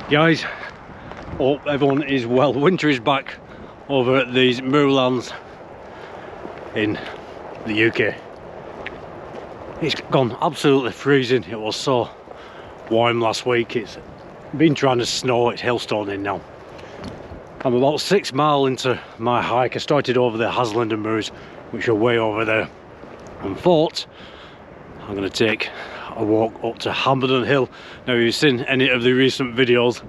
Guys, hope everyone is well. Winter is back over at these Moorlands in the UK. It's gone absolutely freezing. It was so warm last week. It's been trying to snow. It's hailstoning now. I'm about 6 miles into my hike. I started over the Hameldon Moors, which are way over there, and thought I'm going to take a walk up to Hameldon Hill. Now, if you've seen any of the recent videos,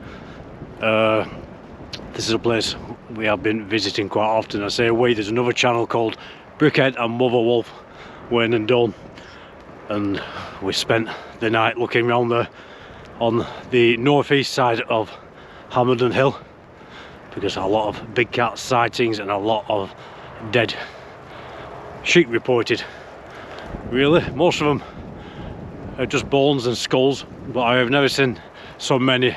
this is a place we have been visiting quite often. I say we, there's another channel called Bigcats and Mother Wolf, Wayne and Dawn, and we spent the night looking around there on the northeast side of Hameldon Hill, because a lot of big cat sightings and a lot of dead sheep reported. Really, most of them are just bones and skulls, but I have never seen so many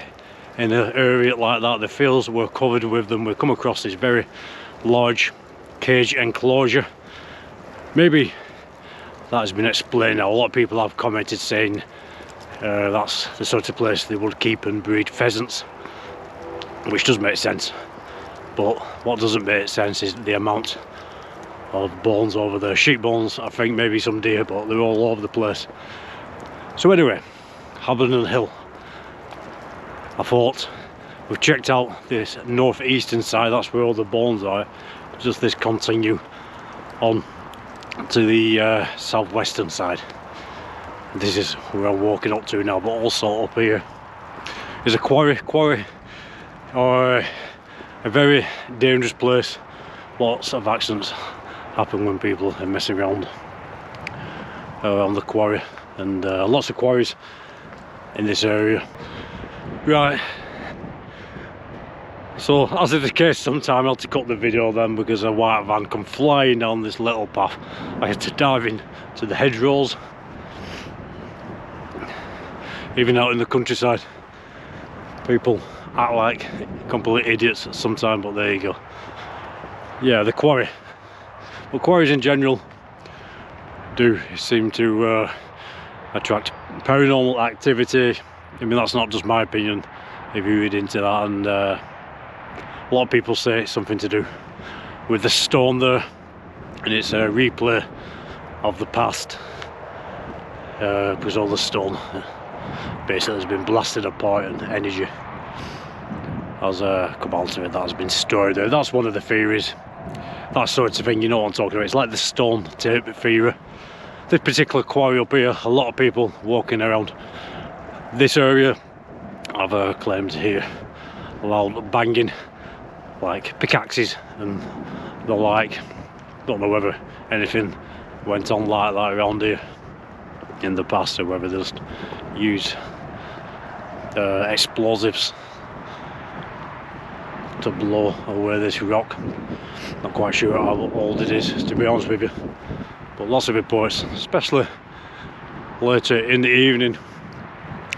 in an area like that. The fields were covered with them. We come across this very large cage enclosure. Maybe that has been explained now. A lot of people have commented saying that's the sort of place they would keep and breed pheasants, which does make sense. But what doesn't make sense is the amount of bones over there. Sheep bones, I think, maybe some deer, but they're all over the place. So anyway, Hameldon Hill. I thought we've checked out this northeastern side, that's where all the bones are. Just this continue on to the southwestern side. This is where I'm walking up to now, but also up here is a quarry. Or a very dangerous place. Lots of accidents happen when people are messing around on the quarry, and lots of quarries in this area. Right, so as is the case, sometime I had to cut the video then because a white van come flying down this little path. I had to dive into the hedgerows. Even out in the countryside, people act like complete idiots sometimes, but there you go. Yeah, the quarry. Well, quarries in general do seem to attract paranormal activity. I mean, that's not just my opinion if you read into that, and a lot of people say it's something to do with the stone there, and it's a replay of the past, because all the stone basically has been blasted apart and energy has come out of it that has been stored there. That's one of the theories. That sort of thing, you know what I'm talking about. It's like the stone tape theory. This particular quarry up here, a lot of people walking around this area have claimed to hear loud banging, like pickaxes and the like. Don't know whether anything went on like that around here in the past, or whether they just use explosives to blow away this rock. Not quite sure how old it is, to be honest with you, but lots of reports, especially later in the evening.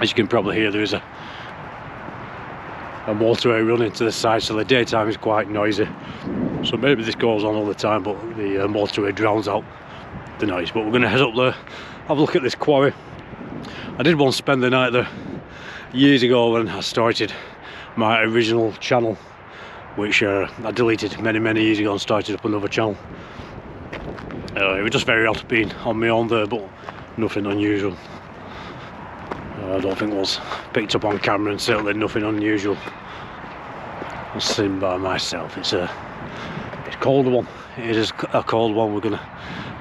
As you can probably hear, there is a motorway running to the side, so the daytime is quite noisy. So maybe this goes on all the time, but the motorway drowns out the noise. But we're going to head up there, have a look at this quarry. I did once spend the night there years ago when I started my original channel, which I deleted many years ago and started up another channel. It was just very odd being on my own there, but nothing unusual. I don't think it was picked up on camera, and certainly nothing unusual was seen by myself. It's a cold one. It is a cold one. We're going to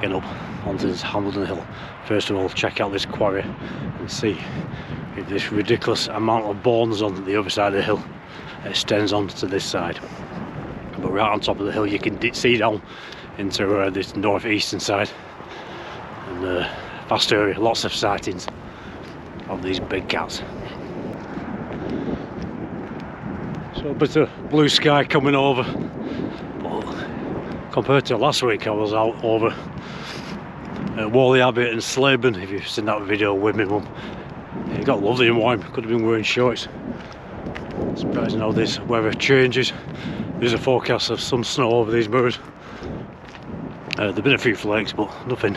get up onto this Hameldon Hill. First of all, check out this quarry and see if this ridiculous amount of bones on the other side of the hill extends onto this side. But right on top of the hill you can see down into this northeastern side, and vast area, lots of sightings of these big cats. So a bit of blue sky coming over, but compared to last week I was out over at Whalley Abbey and Slaburn. If you've seen that video with me mum, it got lovely and warm. Could have been wearing shorts. Surprising how this weather changes. There's a forecast of some snow over these moors. There've been a few flakes, but nothing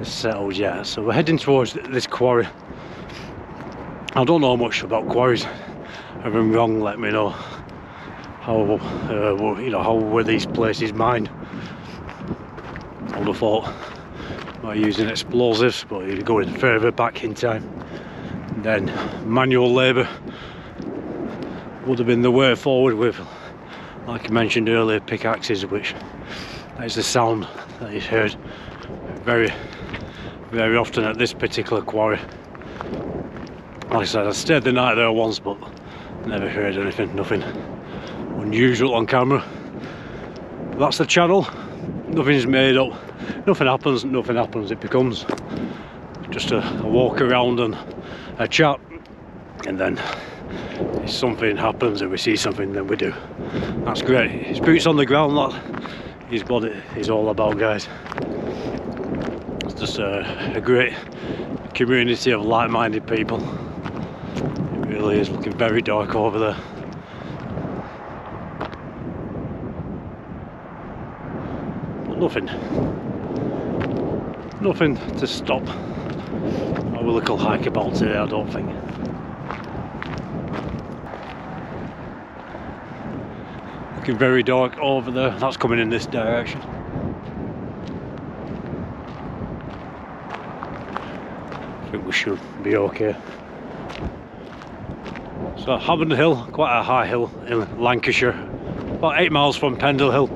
is settled yet. So we're heading towards this quarry. I don't know much about quarries. If I'm wrong, let me know. How you know, how were these places mined? I would have thought by using explosives, but you're going further back in time. Then manual labour would have been the way forward with, like I mentioned earlier, pickaxes, which is the sound that is heard very, very often at this particular quarry. Like I said, I stayed the night there once, but never heard anything, nothing unusual on camera. But that's the channel. Nothing's made up. Nothing happens. Nothing happens. It becomes just a walk around and a chat, and then if something happens and we see something, then we do. That's great. It's boots on the ground. That is what it is all about, guys. It's just a great community of like-minded people. It really is. Looking very dark over there. Nothing to stop our little hike about today, I don't think. Looking very dark over there. That's coming in this direction. I think we should be okay. So Hameldon Hill, quite a high hill in Lancashire, about 8 miles from Pendle Hill.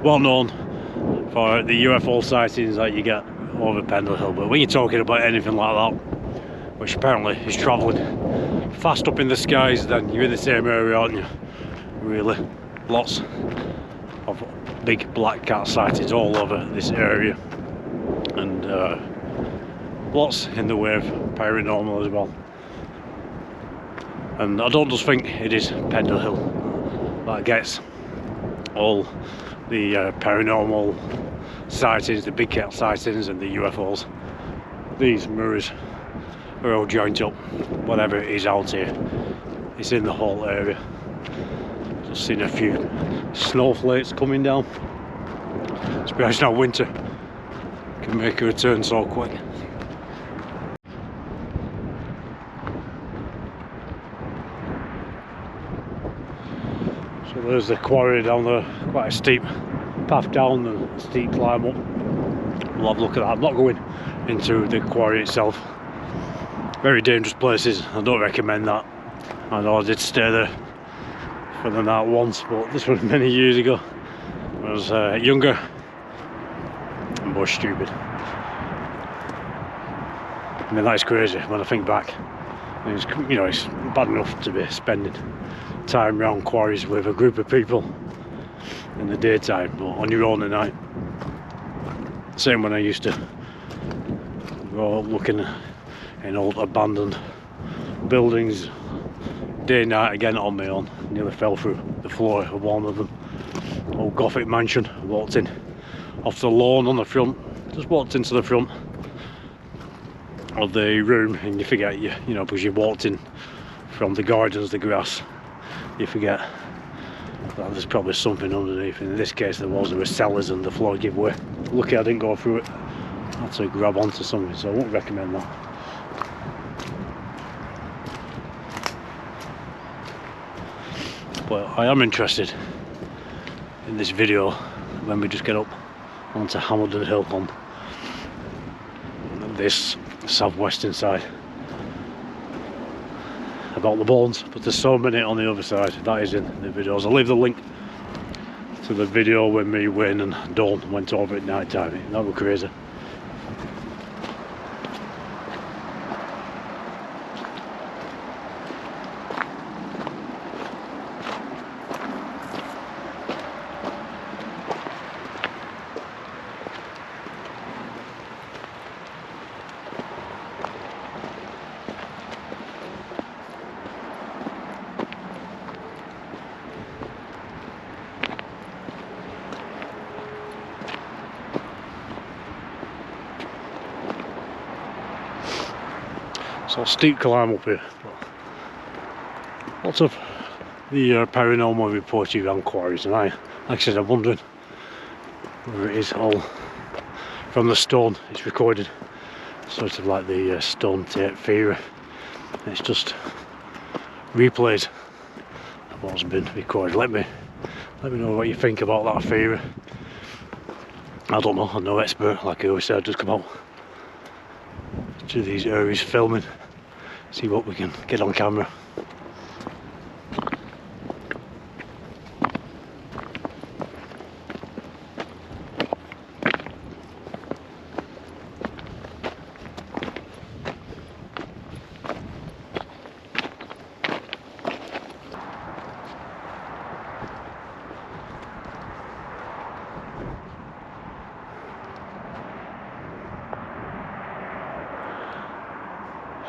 Well known for the UFO sightings that you get over Pendle Hill, but when you're talking about anything like that, which apparently is travelling fast up in the skies, then you're in the same area, aren't you? Really, lots of big black cat sightings all over this area, and lots in the way of paranormal as well. And I don't just think it is Pendle Hill that gets all the paranormal sightings, the Bigcat sightings and the UFOs. These mirrors are all joined up. Whatever it is out here, it's in the whole area. Just seen a few snowflakes coming down. Especially now winter can make a return so quick. So there's the quarry down there, quite a steep path down and a steep climb up. We'll have a look at that. I'm not going into the quarry itself. Very dangerous places, I don't recommend that. I know I did stay there for the night once, but this was many years ago. I was younger and more stupid. I mean, that's crazy when I think back. It's, you know, it's bad enough to be spending time around quarries with a group of people in the daytime, but on your own at night. Same when I used to go looking in old abandoned buildings day and night, again on my own. Nearly fell through the floor of one of them. Old Gothic mansion. Walked in off the lawn on the front, just walked into the front of the room, and you forget you know, because you walked in from the gardens, the grass, you forget that there's probably something underneath. In this case there were cellars and the floor gave way. Lucky I didn't go through it. I had to grab onto something, so I wouldn't recommend that. But I am interested in this video when we just get up onto Hameldon Hill on this southwestern side, about the bones, but there's so many on the other side. That is in the videos. I'll leave the link to the video when me, Wayne and Dawn went over at night time. That was crazy. So steep climb up here, but lots of the paranormal reports around quarries, and like I said, I'm wondering whether it is all from the stone it's recorded, sort of like the stone tape theory. It's just replays of what's been recorded. Let me know what you think about that theory. I don't know, I'm no expert, like I always said. I've just come out to these areas filming, see what we can get on camera.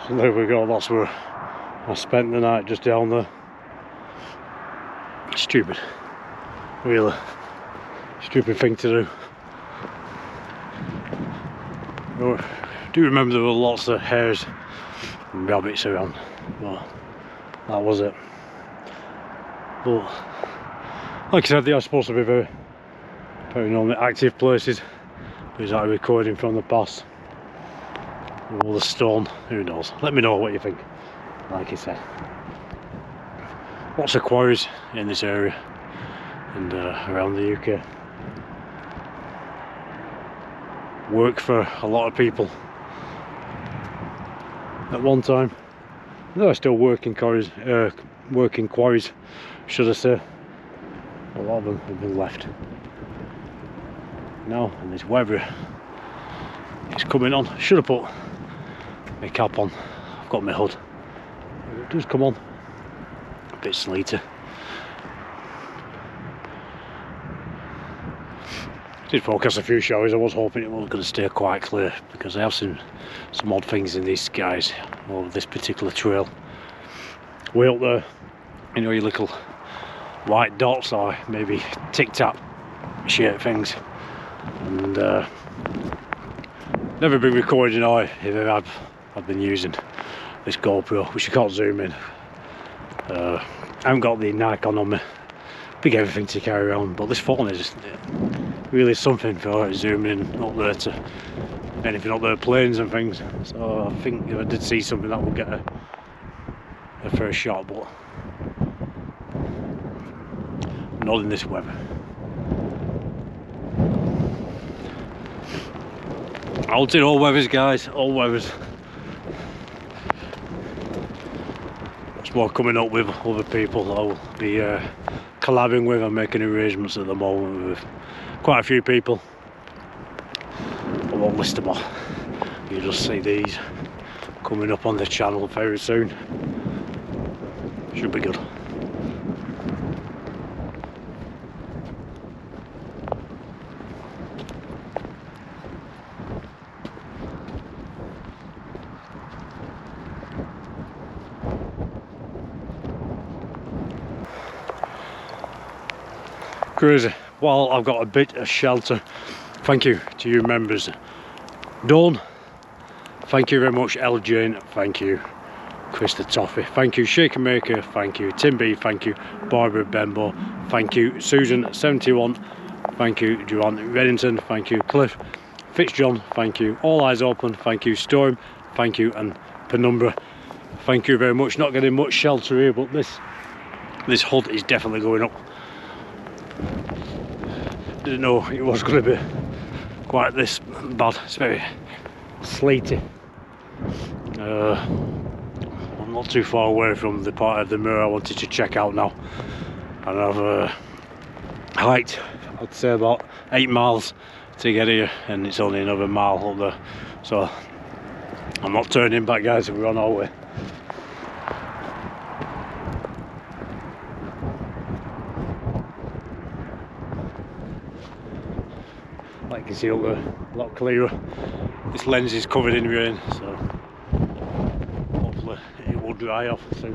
So there we go, that's where I spent the night, just down there. Stupid, really stupid thing to do. I do remember there were lots of hares and rabbits around, but that was it. But like I said, they are supposed to be very paranormal active places. Is that a recording from the past? All the stone, who knows? Let me know what you think. Like I said, lots of quarries in this area and around the UK. Work for a lot of people at one time. There are still working quarries, should I say. A lot of them have been left. Now, and this weather is coming on. Should have put my cap on. I've got my hood. It does come on. A bit sleety. Did forecast a few showers. I was hoping it was going to stay quite clear, because I have seen some odd things in these skies over this particular trail. Way up there, you know, your little white dots or maybe tic-tac shaped things, and never been recording, or if I've been using this GoPro, which you can't zoom in. I haven't got the Nikon on me, big everything to carry around, but this phone is really something for zooming in up there to anything up there, planes and things. So I think if I did see something, that would get a first shot, but not in this weather. I'll do all weathers, guys, all weathers. That's more coming up with other people I'll be collabing with. I'm making arrangements at the moment with quite a few people. I won't list them all. You'll just see these coming up on the channel very soon. Should be good. Crazy. Well, I've got a bit of shelter. Thank you to you members. Dawn, thank you very much. L Jane, thank you. Chris the Toffee, thank you. Shaker Maker, thank you. Tim B, thank you. Barbara Bembo, thank you. Susan 71, thank you. Joanne Reddington, thank you. Cliff Fitzjohn, thank you. All Eyes Open, thank you. Storm, thank you. And Penumbra, thank you very much. Not getting much shelter here, but this hood is definitely going up. Didn't know it was going to be quite this bad. It's very sleety. I'm not too far away from the part of the mirror I wanted to check out now, and I've hiked, I'd say, about 8 miles to get here, and it's only another mile up there, so I'm not turning back, guys. We're on our way. Like you can see up there, a lot clearer. This lens is covered in rain, so hopefully it will dry off soon.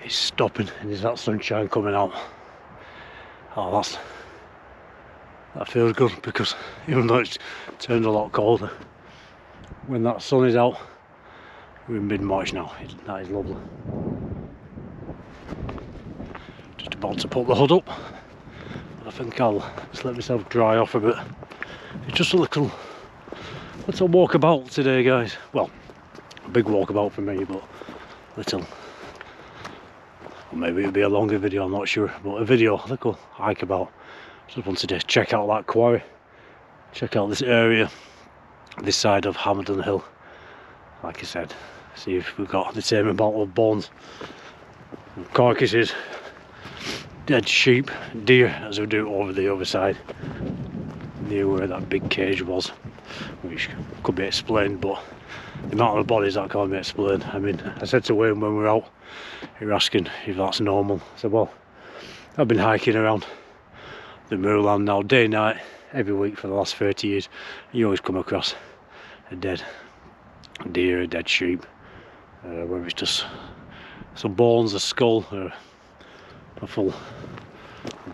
It's stopping, and there's that sunshine coming out. Oh, that feels good, because even though it's turned a lot colder, when that sun is out, we're in mid-March now. That is lovely. Just about to put the hood up. I think I'll just let myself dry off a bit. It's just a little walkabout today, guys. Well, a big walkabout for me, but little. Or maybe it'll be a longer video, I'm not sure. But a video, a little hike about. Just wanted to check out that quarry. Check out this area, this side of Hameldon Hill. Like I said, see if we've got the same amount of bones and carcasses, dead sheep, deer, as we do over the other side, near where that big cage was, which could be explained, but the amount of bodies that can't be explained. I mean, I said to Wayne when we were out, he was asking if that's normal. I said, well, I've been hiking around the moorland now, day and night, every week for the last 30 years. You always come across a dead deer, a dead sheep, whether it's just some bones, a skull, or a full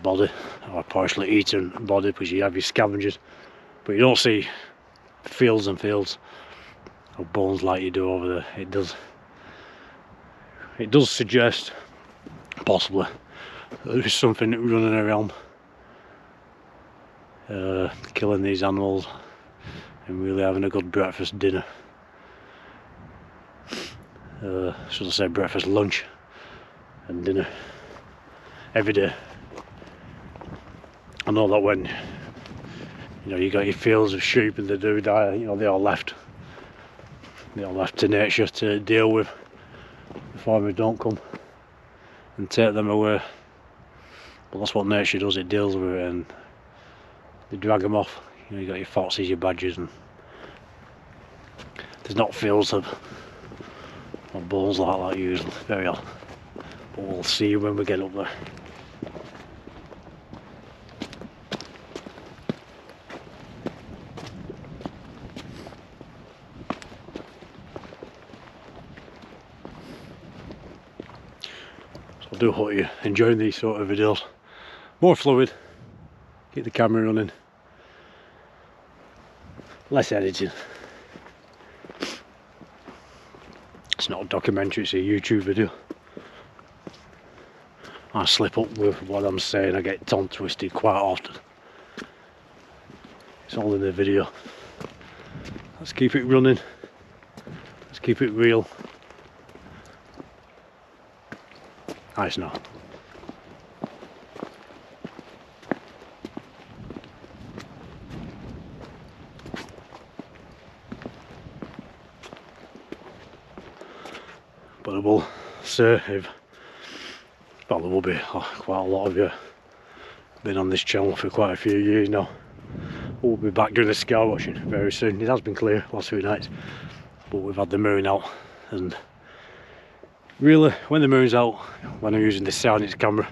body, or a partially eaten body, because you have your scavengers, but you don't see fields and fields of bones like you do over there. It does suggest possibly that there is something running around, killing these animals and really having a good breakfast, dinner, should I say breakfast, lunch and dinner every day. I know that when you got your fields of sheep and they do die, they are left to nature to deal with. The farmers don't come and take them away, but that's what nature does, it deals with it, and they drag them off. You got your foxes, your badgers, and there's not fields of bones like that usually, very odd, but we'll see when we get up there. So I do hope you're enjoying these sort of videos. More fluid, keep the camera running, less editing. It's not a documentary, it's a YouTube video. I slip up with what I'm saying, I get tongue twisted quite often. It's all in the video. Let's keep it running, let's keep it real. Nice now. But I will say, if probably will be quite a lot of you been on this channel for quite a few years now. We'll be back doing the sky watching very soon. It has been clear last few nights, but we've had the moon out, and really when the moon's out, when I'm using the Unix camera,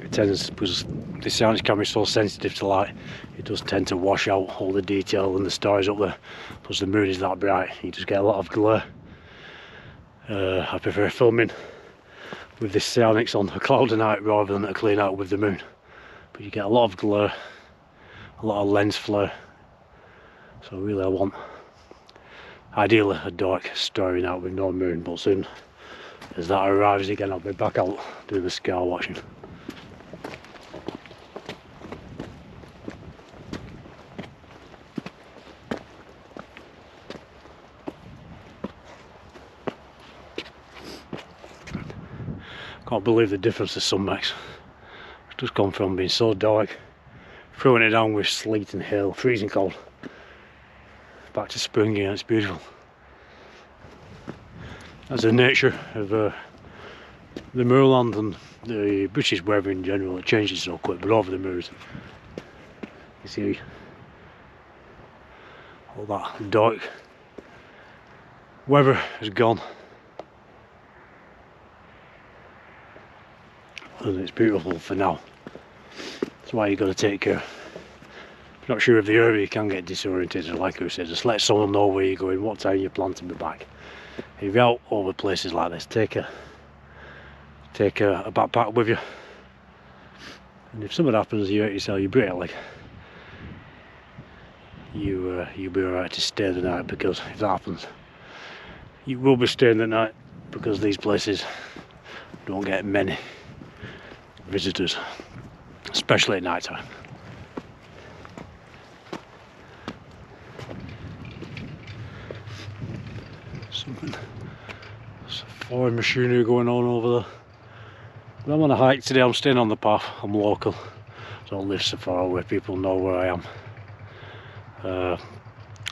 it tends, because the Unix camera is so sensitive to light, it does tend to wash out all the detail and the stars up there, because the moon is that bright, you just get a lot of glare. I prefer filming with this Unix on a cloudy night rather than a clear night with the moon, but you get a lot of glare, a lot of lens flare. So really I want ideally a dark starry night with no moon, but soon as that arrives again I'll be back out doing the sky watching. Can't believe the difference the sun makes. It's just gone from being so dark, throwing it down with sleet and hail, freezing cold, back to spring again. It's beautiful. That's the nature of the moorland and the British weather in general. It changes so quick, but over the moors you see all that dark weather is gone, and it's beautiful for now. That's why you've got to take care. If you're not sure of the area, you can get disorientated. Like I said, just let someone know where you're going, what time you plan to be back. If you're out over places like this, take a backpack with you, and if something happens, you hurt yourself, you break a leg, you'll be alright to stay the night, because if that happens, you will be staying the night, because these places don't get many visitors, especially at night time. There's foreign machinery going on over there. But I'm on a hike today. I'm staying on the path. I'm local. I don't live so far away. People know where I am.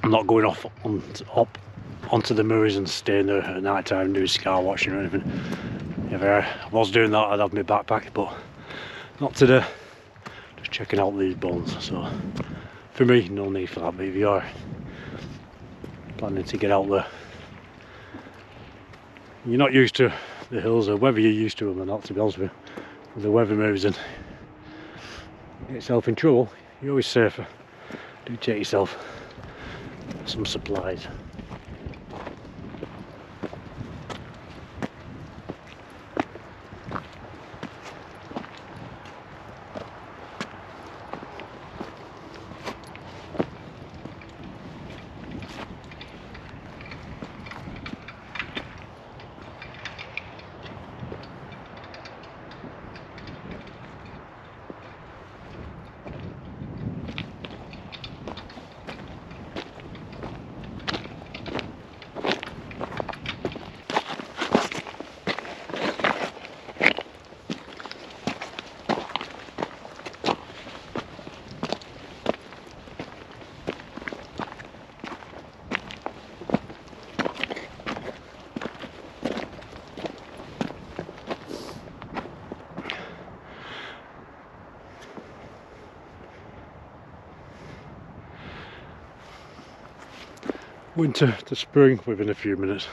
I'm not going up onto the moors and staying there at night time doing scar watching or anything. If I was doing that, I'd have my backpack, but not today. Just checking out these bones. So for me, no need for that. But if you are planning to get out there, you're not used to the hills, or whether you're used to them or not, to be honest with you. If the weather moves and you get yourself in trouble, you're always safer. Do take yourself some supplies. Winter to spring within a few minutes.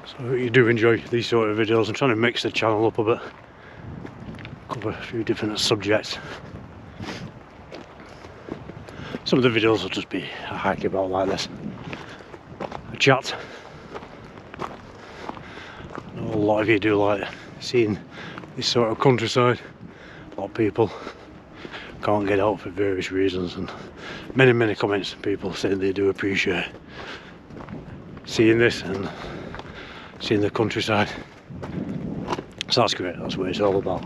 So you do enjoy these sort of videos. I'm trying to mix the channel up a bit, cover a few different subjects. Some of the videos will just be a hike about like this, a chat. I know a lot of you do like seeing this sort of countryside. A lot of people can't get out for various reasons, and many comments from people saying they do appreciate seeing this and seeing the countryside. So that's great, that's what it's all about.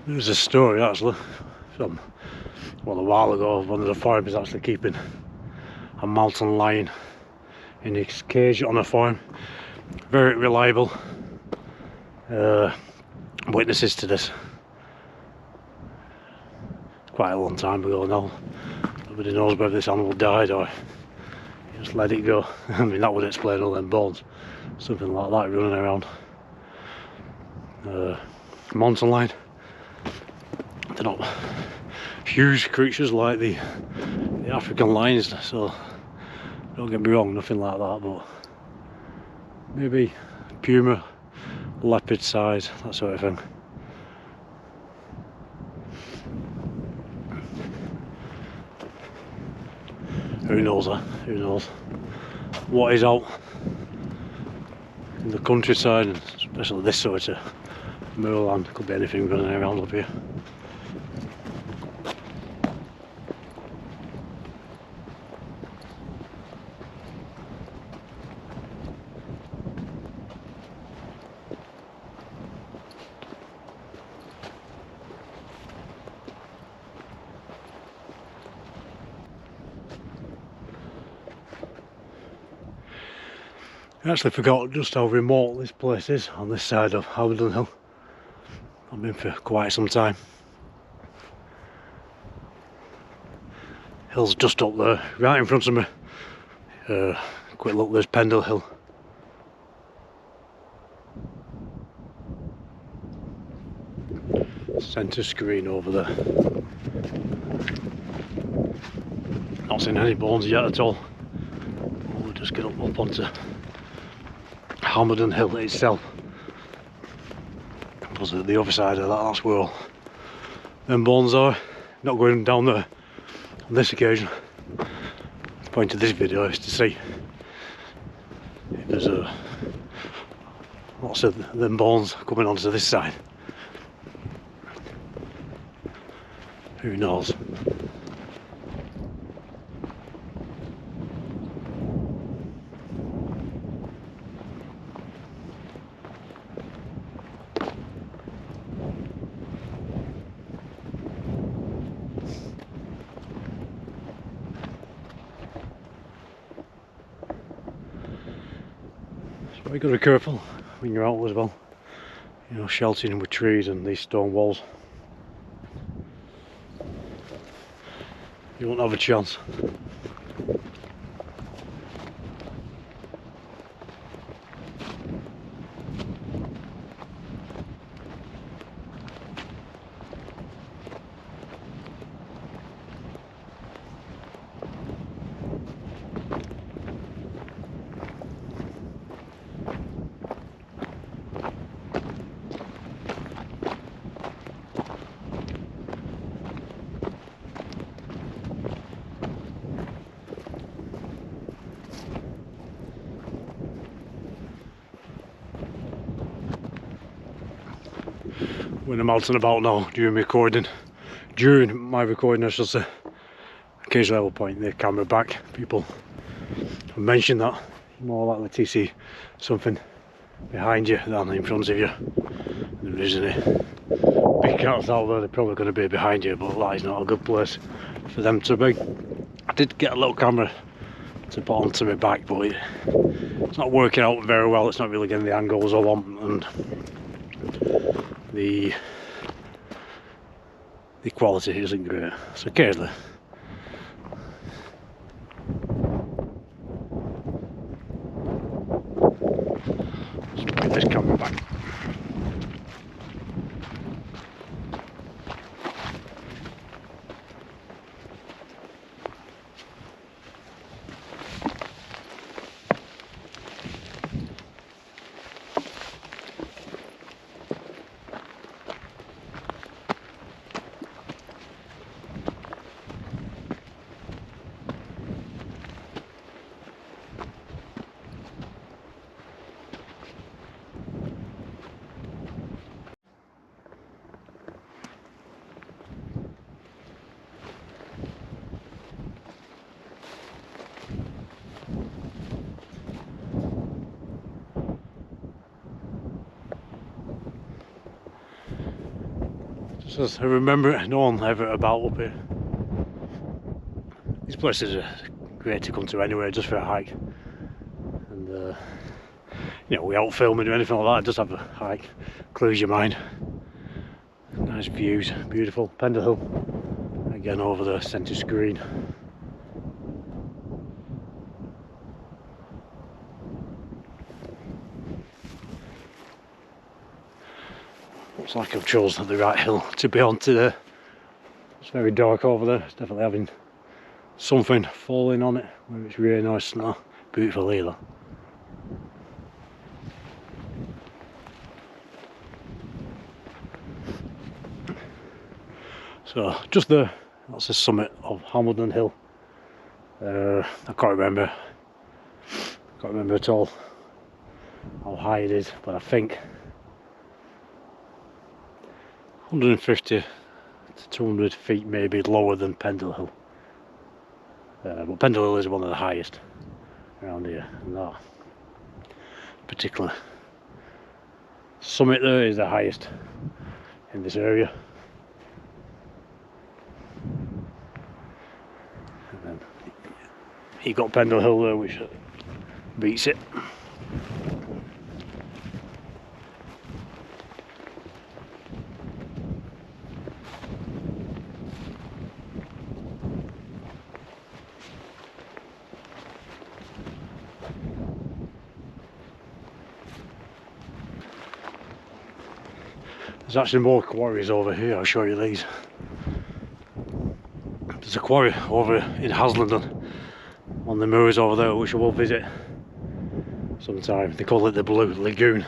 There was a story actually from, well, a while ago, one of the farmers actually keeping a mountain lion in his cage on a farm. Very reliable witnesses to this. Quite a long time ago now. Nobody knows whether this animal died or just let it go. I mean, that would explain all them bones. Something like that running around. Mountain lion. They're not huge creatures like the African lions, so don't get me wrong, nothing like that, but maybe puma, leopard size, that sort of thing. Who knows, who knows what is out in the countryside, and especially this sort of moorland. Could be anything running around up here. I actually forgot just how remote this place is on this side of Hameldon Hill. I've been for quite some time. Hill's just up there, right in front of me. Quick look, there's Pendle Hill. Centre screen over there. Not seen any bones yet at all. We'll just get up onto Hameldon Hill itself. Because at the other side of that, that's where all them bones are. Not going down there on this occasion. The point of this video is to see if there's lots of them bones coming onto this side. Who knows? So you got to be careful when you're out as well. You know, sheltering with trees and these stone walls. You won't have a chance. When I'm out and about now during my recording I should say, occasionally I will point the camera back. People have mentioned that you're more likely to see something behind you than in front of you. There isn't any big cats out there, they're probably going to be behind you, but that is not a good place for them to be. I did get a little camera to put onto my back, but it's not working out very well. It's not really getting the angles I want, and the quality isn't great. So occasionally let's bring this camera back. Just as I remember, no one ever about up here. These places are great to come to anyway, just for a hike. And you know, without filming or anything like that, just have a hike, clears your mind. Nice views, beautiful. Pendle Hill, again over the centre screen. Looks like I've chosen the right hill to be on today. It's very dark over there. It's definitely having something falling on it where it's really nice snow. Beautiful either. So just there, that's the summit of Hameldon Hill. I can't remember at all how high it is, but I think 150 to 200 feet maybe lower than Pendle Hill. But Pendle Hill is one of the highest around here, and that particular summit there is the highest in this area. And then you got Pendle Hill there, which beats it. There's actually more quarries over here. I'll show you these. There's a quarry over in Hameldon on the moors over there, which I will visit sometime. They call it the Blue Lagoon.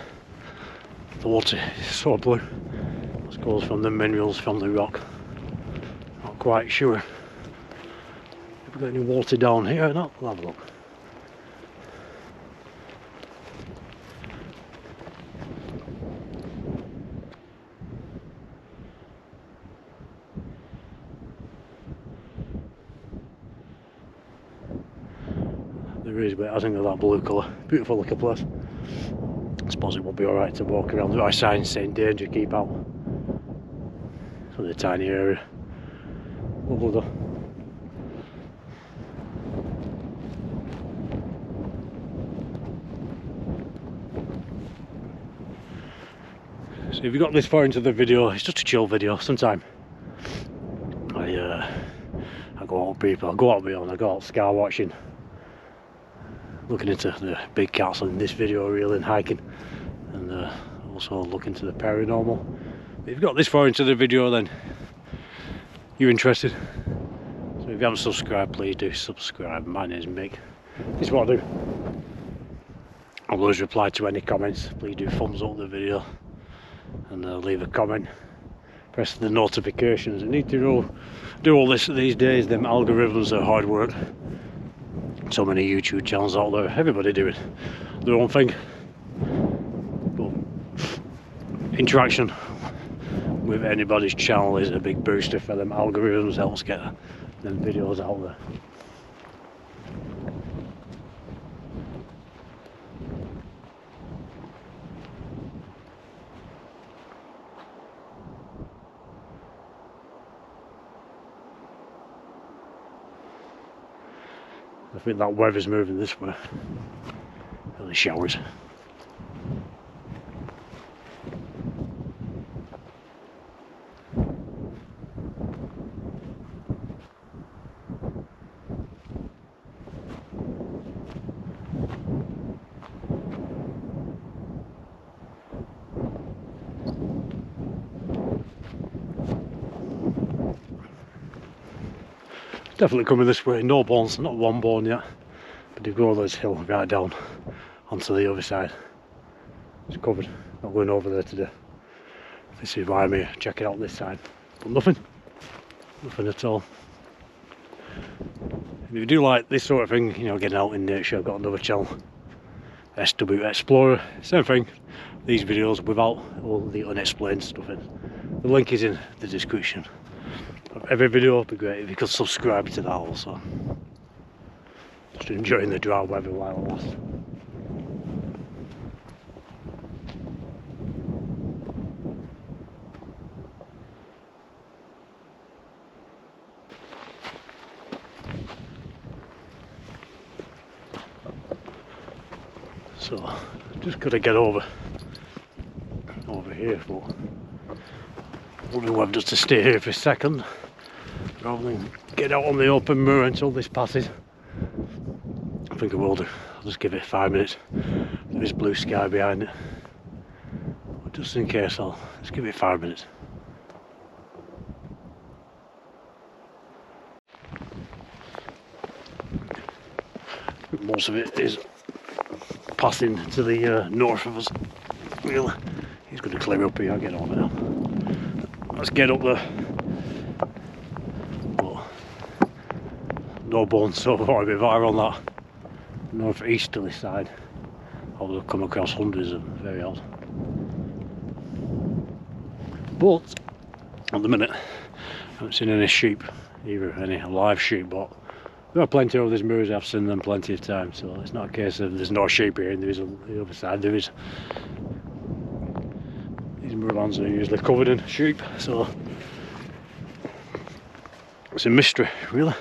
The water is so blue. It goes from the minerals from the rock. Not quite sure. Have we got any water down here or not? We'll have a look. There is, but I think of that blue colour. Beautiful looking place. I suppose it will be alright to walk around. There are signs saying danger, keep out. It's only a tiny area. Lovely though. So if you got this far into the video, it's just a chill video. Sometime I go out with people, I go out beyond, I go out scar watching, looking into the big cats in this video really, and hiking, and also look into the paranormal. But if you've got this far into the video, then you're interested. So if you haven't subscribed, please do subscribe. My name's Mick. This is what I do. I'll always reply to any comments. Please do thumbs up the video and leave a comment. Press the notifications. I need to do all this these days. Them algorithms are hard work. So many YouTube channels out there, everybody doing their own thing. But interaction with anybody's channel is a big booster for them algorithms, helps get them videos out there. I think that weather's moving this way. Early showers. Definitely coming this way, no bones, not one bone yet, but you go this hill right down onto the other side. It's covered, not going over there today. This is why I'm here, check it out this side, but nothing at all. If you do like this sort of thing, you know, getting out in nature, I've got another channel, SW Explorer, same thing, these videos without all the unexplained stuff in. The link is in the description. Every video would be great if you could subscribe to that also. Just enjoying the dry weather while it lasts. So just gotta get over here, but wondering whether just to stay here for a second rather than get out on the open moor until this passes. I think I will do. I'll just give it 5 minutes. There is blue sky behind it, but just in case, I'll just give it 5 minutes. I think most of it is passing to the north of us. Really, he's going to clear up here. I'll get over now. Let's get up there. But no bones so far. If I were on that north-easterly side, I would have come across hundreds of them. Very odd. But at the minute, I haven't seen any sheep, either any live sheep. But there are plenty of these moors. I've seen them plenty of times. So it's not a case of there's no sheep here and there is on the other side. There is. These moorlands are usually covered in sheep, so it's a mystery, really.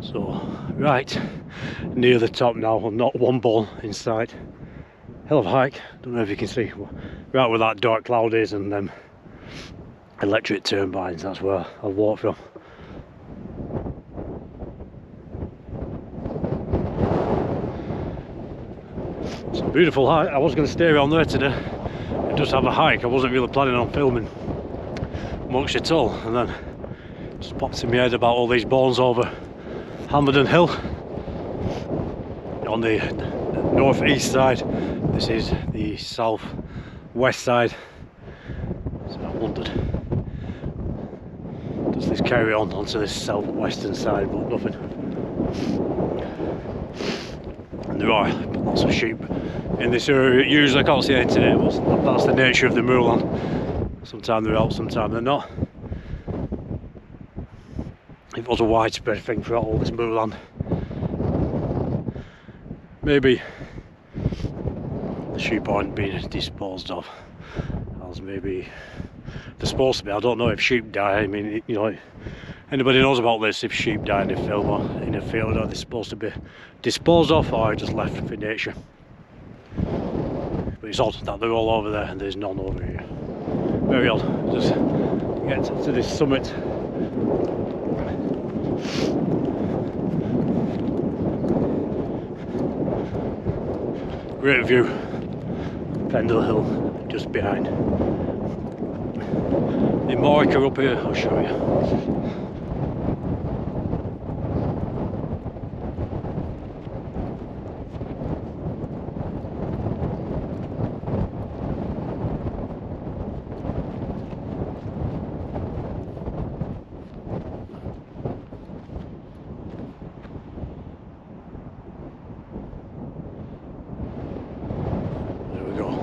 So, right, near the top now and not one ball in sight. Hell of a hike. Don't know if you can see right where that dark cloud is and them electric turbines. That's where I'll walk from. It's a beautiful hike. I was going to stay around there today and just have a hike. I wasn't really planning on filming much at all, and then just popped in my head about all these bones over Hameldon Hill on the northeast side. This is the southwest side, so I wondered, does this carry on onto this southwestern side? But nothing. And there are lots of sheep in this area. Usually I can't see any today, but that's the nature of the moorland. Sometimes they're out, sometimes they're not. If it was a widespread thing throughout all this moorland, maybe the sheep aren't being disposed of as maybe they're supposed to be. I don't know if sheep die. I mean, you know, anybody knows about this? If sheep die in a field or in a field, are they supposed to be disposed of or just left for nature? But it's odd that they're all over there and there's none over here. Very odd. Just get to this summit. Great view. Pendle Hill just behind. The marker up here, I'll show you.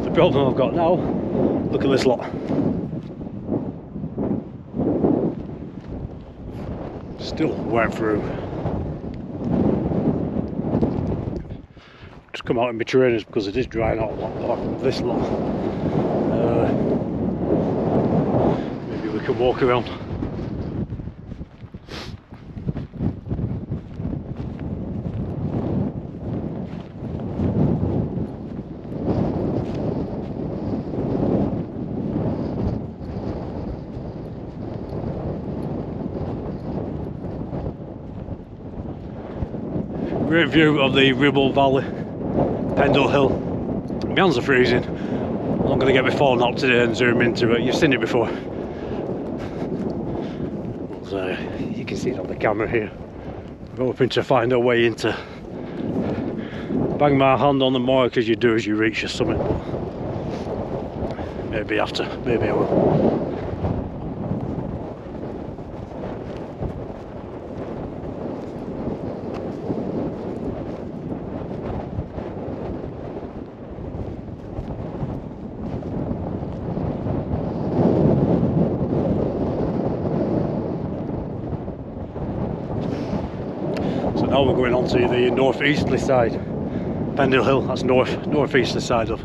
The problem I've got now, look at this lot. Still wet through. Just come out in my trainers because it is drying out a lot more from this lot. Maybe we can walk around. Great view of the Ribble Valley, Pendle Hill. My hands are freezing. I'm not going to get my phone out today and zoom into it. You've seen it before. So, you can see it on the camera here. I'm hoping to find a way into bang my hand on the mark as you do as you reach the summit. Maybe after, maybe I will. So now we're going on to the northeasterly side, Pendle Hill. That's northeasterly side of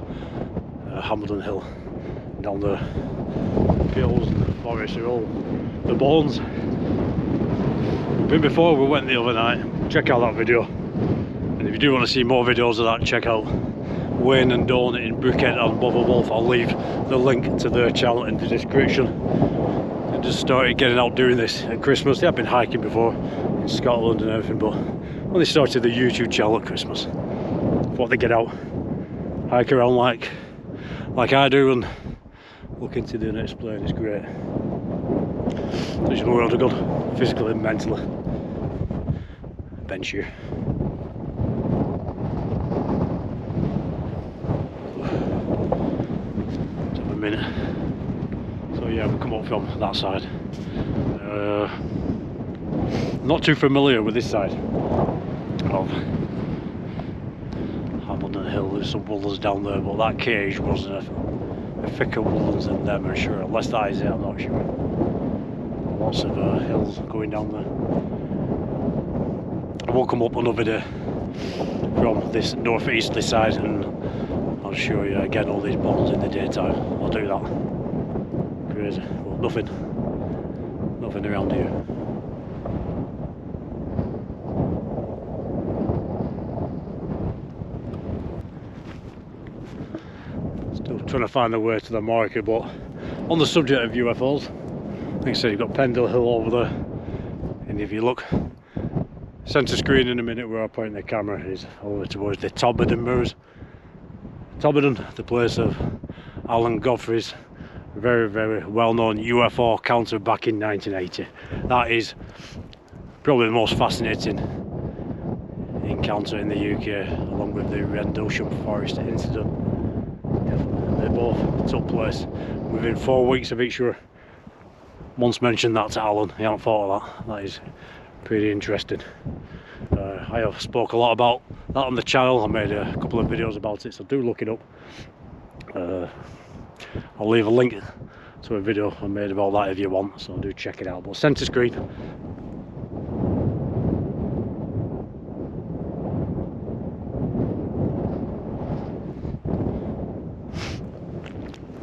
Hameldon Hill. Down the hills and the forests are all the bones. We've been before, we went the other night. Check out that video. And if you do want to see more videos of that, check out Wayne and Dawn in Bigcats and Mother Wolf. I'll leave the link to their channel in the description. I just started getting out doing this at Christmas. They have been hiking before in Scotland and everything, but when they started the YouTube channel at Christmas, thought they'd get out, hike around like I do, and look into the Unexplained. It's great. There's more world of good, physically and mentally. Bench here. Just have a minute. So yeah, we'll come up from that side. Not too familiar with this side of Hameldon Hill. There's some woodlands down there, but that cage wasn't a thicker woodlands than them, I'm sure. Unless that is it, I'm not sure. Lots of hills going down there. I will come up another day from this northeasterly side and I'll show you again all these bones in the daytime. I'll do that. Crazy. Well, nothing around here. trying to find the way to the market. But on the subject of UFOs, like I said, you've got Pendle Hill over there, and if you look centre screen in a minute where I point the camera is over towards the Hameldon mirrors. Hameldon, the place of Alan Godfrey's very, very well-known UFO encounter back in 1980. That is probably the most fascinating encounter in the UK, along with the Rendlesham Forest incident. They both took place within 4 weeks of each other. Once mentioned that to Alan, he hadn't thought of that. That is pretty interesting. I have spoke a lot about that on the channel. I made a couple of videos about it, so do look it up. I'll leave a link to a video I made about that if you want, so do check it out. But centre screen,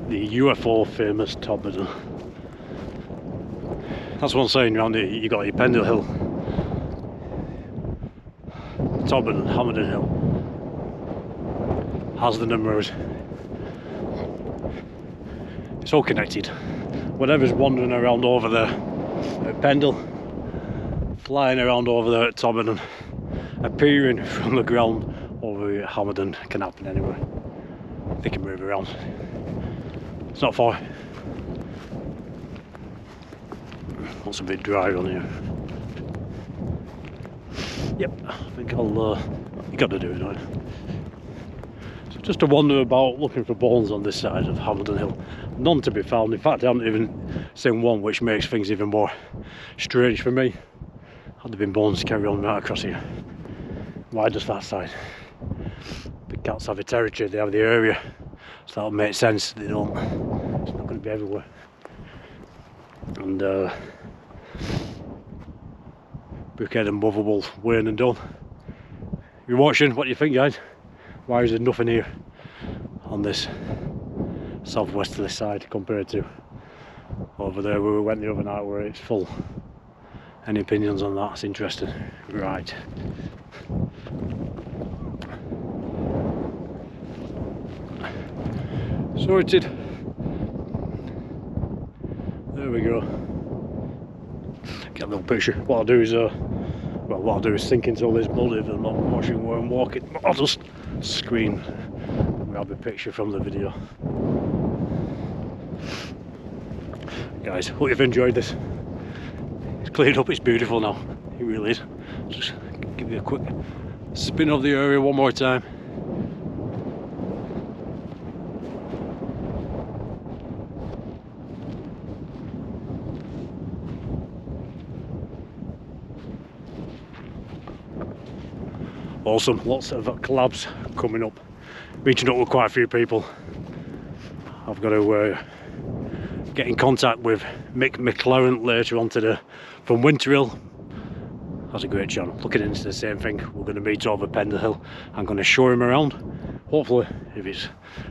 the UFO famous Hameldon. That's what I'm saying around here. You got your Pendle Hill, Hameldon Hill, Hameldon mirrors. It's all connected. Whatever's wandering around over there at Pendle, flying around over there at Hameldon, appearing from the ground over at Hameldon can happen anywhere. They can move around. It's not far. It's a bit dry on here. Yep, I think I'll. You got to do it, don't you? So just to wander about looking for bones on this side of Hameldon Hill. None to be found. In fact, I haven't even seen one, which makes things even more strange for me. Had there been bones carry on right across here? Why just that side? Bigcats have a territory, they have the area, so that'll make sense. They don't. It's not going to be everywhere. And Buckhead and Motherwell, Wayne and Dunn. If you're watching, what do you think, guys? Why is there nothing here on this southwesterly side compared to over there where we went the other night where it's full? Any opinions on that? It's interesting. Right. Sorted. There we go. Get a little picture. What I'll do is sink into all this mud if I'm not watching where I'm walking. I'll just screen and grab a picture from the video. Guys, hope you've enjoyed this. It's cleared up, it's beautiful now. It really is. Just give you a quick spin of the area one more time. Awesome, lots of collabs coming up. Meeting up with quite a few people. I've got to get in contact with Mick McLaren later on today from Winterhill. That's a great channel. Looking into the same thing. We're going to meet over Pendle Hill. I'm going to show him around. Hopefully, if it's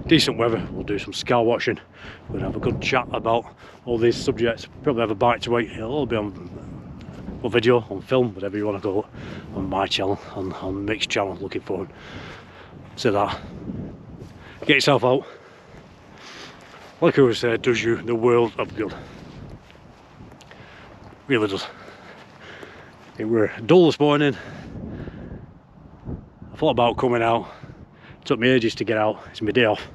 decent weather, we'll do some scar watching. We'll have a good chat about all these subjects. Probably have a bite to eat. It'll all be on video, on film, whatever you want to call it, on my channel, on Mick's channel. Looking forward to that. Get yourself out. Like I always say, it does you the world of good. Really does. It were dull this morning. I thought about coming out. It took me ages to get out. It's my day off.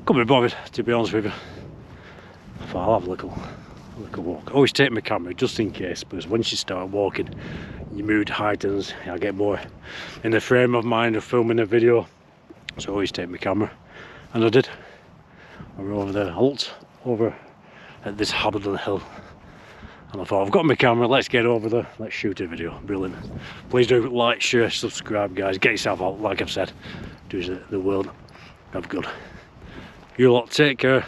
Couldn't be bothered, to be honest with you. I thought I'll have a little walk. I always take my camera just in case, because once you start walking, your mood heightens. I get more in the frame of mind of filming a video, so I always take my camera, and I did. I were over there. I looked over at this Hameldon Hill, and I thought, I've got my camera, let's get over there, let's shoot a video. Brilliant. Please do like, share, subscribe, guys. Get yourself out, like I've said. Do the world of good. You lot take care.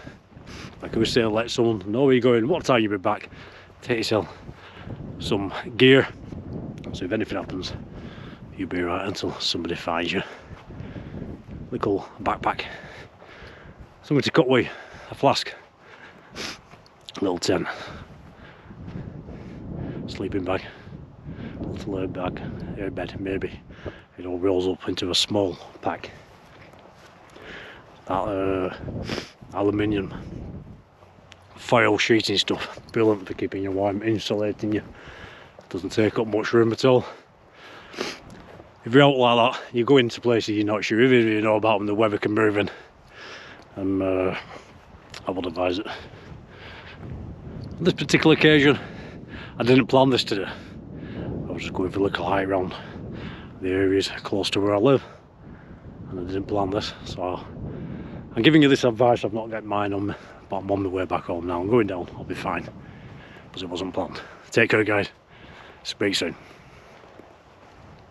Like I was saying, let someone know where you're going, what time you'll be back. Take yourself some gear, so if anything happens, you'll be right until somebody finds you. Little backpack, something to cut with, a flask, a little tent, sleeping bag, little air bag, air bed maybe. It all rolls up into a small pack. that aluminium foil sheeting stuff. Brilliant for keeping your wine, insulating you. Doesn't take up much room at all. If you're out like that, you go into places you're not sure, even if you know about them, the weather can move in. And I would advise it. On this particular occasion, I didn't plan this today. I was just going for a little hike around the areas close to where I live, and I didn't plan this, so I'm giving you this advice. I've not got mine on me, but I'm on my way back home now. I'm going down, I'll be fine, because it wasn't planned. Take care guys, speak soon.